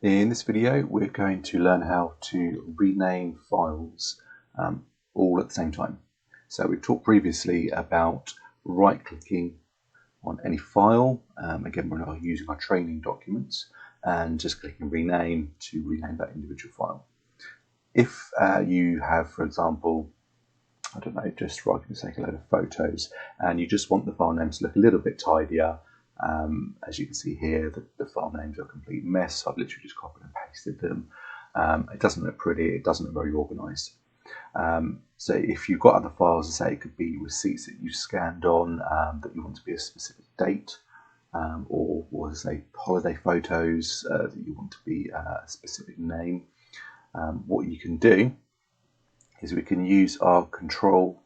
In this video, we're going to learn how to rename files all at the same time. So we've talked previously about right-clicking on any file. Again, we're not using our training documents, and just clicking rename to rename that individual file. If you have, for example, I don't know, just for argument's sake, a load of photos, and you just want the file name to look a little bit tidier. As you can see here, the file names are a complete mess. I've literally just copied and pasted them. It doesn't look pretty, it doesn't look very organized. So if you've got other files, say it could be receipts that you scanned on that you want to be a specific date, or say holiday photos that you want to be a specific name, what you can do is we can use our Control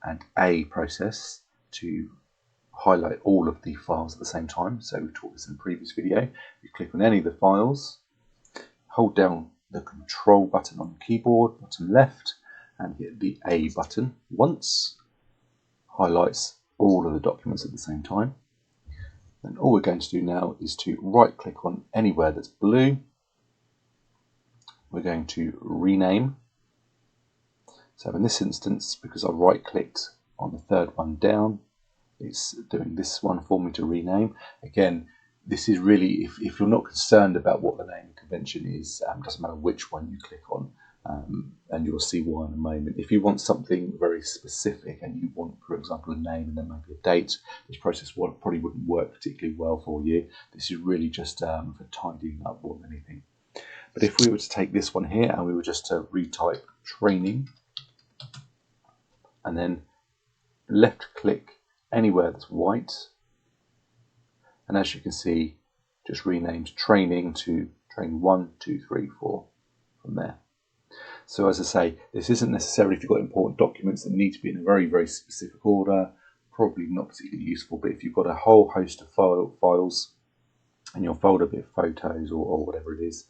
and A process to highlight all of the files at the same time. So we taught this in the previous video. You click on any of the files, hold down the Control button on the keyboard, bottom left, and hit the A button once. Highlights all of the documents at the same time. Then all we're going to do now is to right click on anywhere that's blue. We're going to rename. So in this instance, because I right clicked on the third one down, it's doing this one for me to rename. Again, this is really, if you're not concerned about what the naming convention is, it doesn't matter which one you click on, and you'll see why in a moment. If you want something very specific and you want, for example, a name and then maybe a date, this process probably wouldn't work particularly well for you. This is really just for tidying up more than anything. But if we were to take this one here and we were just to retype training, and then left click anywhere that's white, and as you can see, just renamed training to training 1, 2, 3, 4 from there. So as I say, this isn't necessarily if you've got important documents that need to be in a very, very specific order, probably not particularly useful, but if you've got a whole host of files in your folder, be it photos or whatever it is,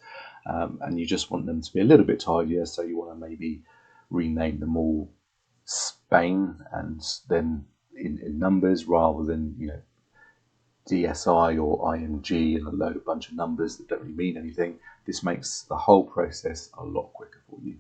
and you just want them to be a little bit tidier, so you want to maybe rename them all Spain and then in numbers rather than, you know, DSI or IMG and a bunch of numbers that don't really mean anything. This makes the whole process a lot quicker for you.